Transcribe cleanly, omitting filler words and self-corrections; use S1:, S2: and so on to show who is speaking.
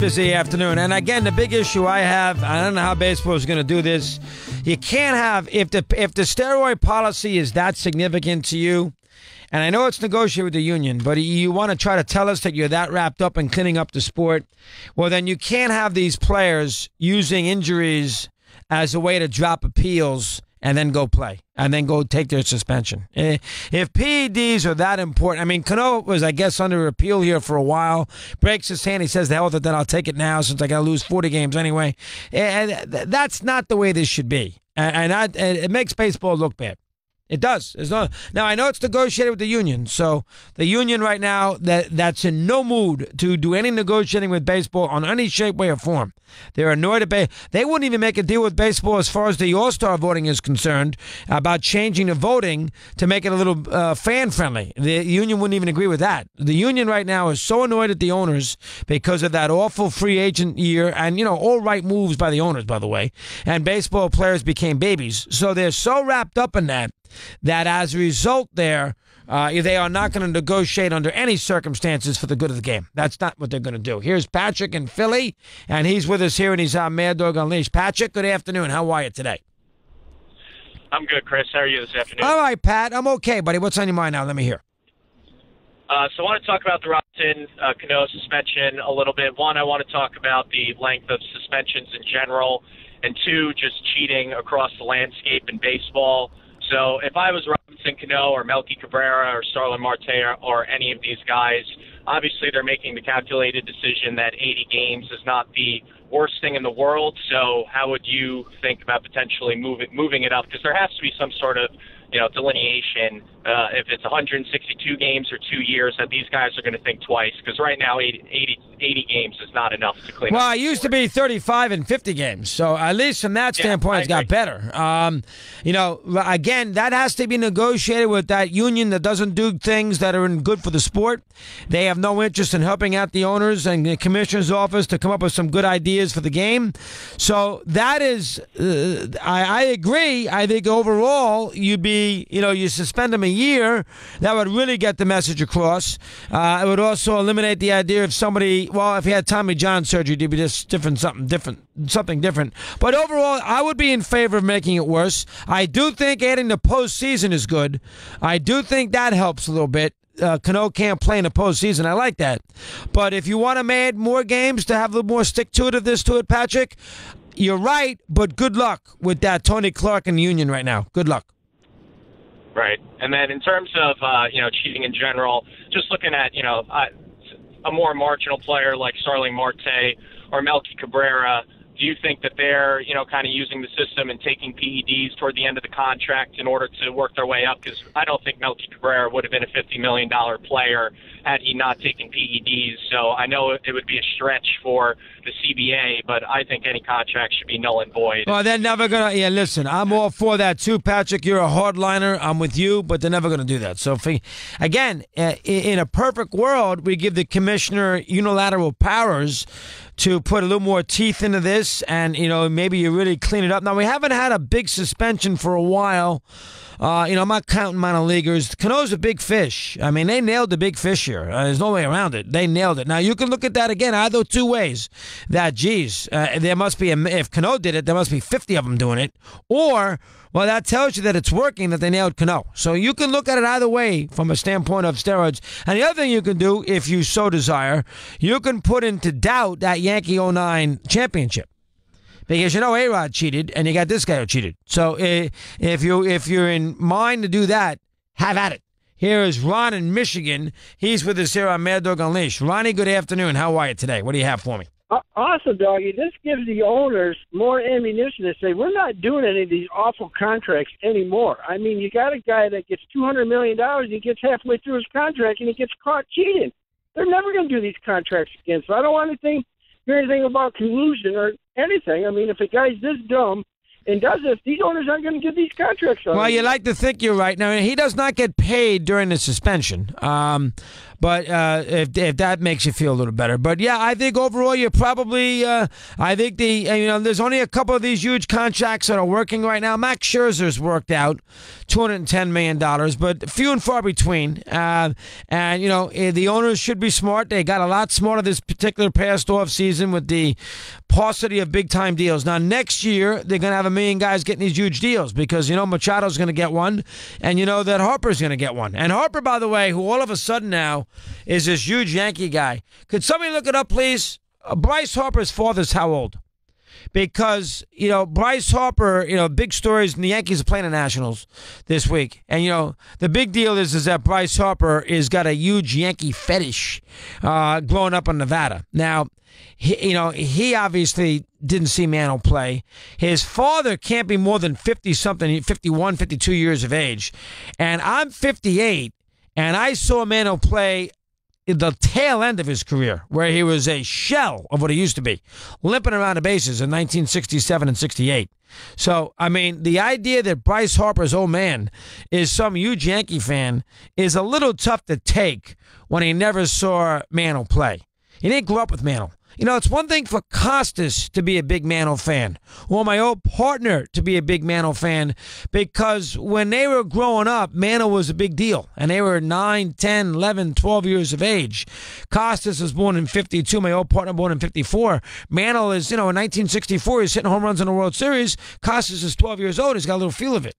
S1: busy afternoon. And again, the big issue I have, I don't know how baseball is going to do this. You can't have, if the steroid policy is that significant to you, and I know it's negotiated with the union, but you want to try to tell us that you're that wrapped up in cleaning up the sport, well, then you can't have these players using injuries as a way to drop appeals and then go play, and then go take their suspension. If PEDs are that important, I mean, Cano was, I guess, under appeal here for a while, breaks his hand, he says, the hell with it, then I'll take it now since I got to lose 40 games anyway. And that's not the way this should be. And it makes baseball look bad. It does. Now, I know it's negotiated with the union, so the union right now, that's in no mood to do any negotiating with baseball on any shape, way, or form. They're annoyed at They wouldn't even make a deal with baseball as far as the All-Star voting is concerned about changing the voting to make it a little fan-friendly. The union wouldn't even agree with that. The union right now is so annoyed at the owners because of that awful free agent year and, all right moves by the owners, by the way, and baseball players became babies. So they're so wrapped up in that as a result they are not going to negotiate under any circumstances for the good of the game. That's not what they're going to do. Here's Patrick in Philly, and he's with us here, and he's on Mad Dog Unleashed. Patrick, good afternoon. How are you today?
S2: I'm good, Chris. How are you this afternoon?
S1: All right, Pat. I'm okay, buddy. What's on your mind now? Let me hear.
S2: So I want to talk about the Robinson Cano suspension a little bit. One, I want to talk about the length of suspensions in general, and two, just cheating across the landscape in baseball. So if I was Robinson Cano or Melky Cabrera or Starlin Marte or any of these guys, obviously they're making the calculated decision that 80 games is not the worst thing in the world. So how would you think about potentially moving it up? Because there has to be some sort of delineation. If it's 162 games or 2 years, that these guys are going to think twice. Because right now, 80 games is not enough to clean up.
S1: Well, it used to be 35 and 50 games. So at least from that standpoint, it's got better. Again, that has to be negotiated with that union that doesn't do things that are good for the sport. They have no interest in helping out the owners and the commissioner's office to come up with some good ideas for the game. So that is, I agree. I think overall, you suspend them a year, that would really get the message across. It would also eliminate the idea of somebody, if he had Tommy John surgery, it'd be just something different. But overall, I would be in favor of making it worse. I do think adding the postseason is good. I do think that helps a little bit. Cano can't play in the postseason. I like that. But if you want to add more games to have a little more stick-to-it to it, Patrick, you're right, but good luck with that Tony Clark and the union right now. Good luck.
S2: Right. And then in terms of, cheating in general, just looking at, a more marginal player like Starling Marte or Melky Cabrera, do you think that they're, kind of using the system and taking PEDs toward the end of the contract in order to work their way up? Because I don't think Melky Cabrera would have been a $50 million player had he not taken PEDs. So I know it would be a stretch for the CBA, but I think any contract should be null and void.
S1: Well, they're never going to. Listen, I'm all for that too, Patrick. You're a hardliner. I'm with you, but they're never going to do that. So, again, in a perfect world, we give the commissioner unilateral powers to put a little more teeth into this and, maybe you really clean it up. Now, we haven't had a big suspension for a while. I'm not counting minor leaguers. Cano's a big fish. I mean, they nailed the big fish here. There's no way around it. They nailed it. Now, you can look at that again either two ways. That, there must be, if Cano did it, there must be 50 of them doing it. Or, well, that tells you that it's working, that they nailed Cano. So you can look at it either way from a standpoint of steroids. And the other thing you can do, if you so desire, you can put into doubt that Yankee 09 championship. Because A-Rod cheated, and you got this guy who cheated. So if you're in mind to do that, have at it. Here is Ron in Michigan. He's with us here on Mad Dog Unleashed. Ronnie, good afternoon. How are you today? What do you have for me?
S3: Awesome, Doggy. This gives the owners more ammunition to say, we're not doing any of these awful contracts anymore. I mean, you got a guy that gets $200 million, he gets halfway through his contract, and he gets caught cheating. They're never going to do these contracts again. So I don't want to hear anything about collusion or anything. I mean, if a guy's this dumb and does this, these owners aren't going to get these contracts.
S1: Well, you like to think you're right. Now, he does not get paid during the suspension. But if that makes you feel a little better. But, yeah, I think overall you're probably I think there's only a couple of these huge contracts that are working right now. Max Scherzer's worked out $210 million, but few and far between. And, the owners should be smart. They got a lot smarter this particular past off season with the paucity of big-time deals. Now, next year, they're going to have a million guys getting these huge deals because, Machado's going to get one, and that Harper's going to get one. And Harper, by the way, who all of a sudden now is this huge Yankee guy. Could somebody look it up, please? Bryce Harper's father's how old? Because, Bryce Harper, big stories, and the Yankees are playing the Nationals this week. And, the big deal is that Bryce Harper is got a huge Yankee fetish growing up in Nevada. Now, he obviously didn't see Mantle play. His father can't be more than 50-something, 51, 52 years of age. And I'm 58, and I saw Mantle play the tail end of his career, where he was a shell of what he used to be, limping around the bases in 1967 and 68. So, the idea that Bryce Harper's old man is some huge Yankee fan is a little tough to take when he never saw Mantle play. He didn't grow up with Mantle. It's one thing for Costas to be a big Mantle fan, or my old partner to be a big Mantle fan, because when they were growing up, Mantle was a big deal, and they were 9, 10, 11, 12 years of age. Costas was born in 52, my old partner born in 54. Mantle is, in 1964, he's hitting home runs in the World Series. Costas is 12 years old. He's got a little feel of it.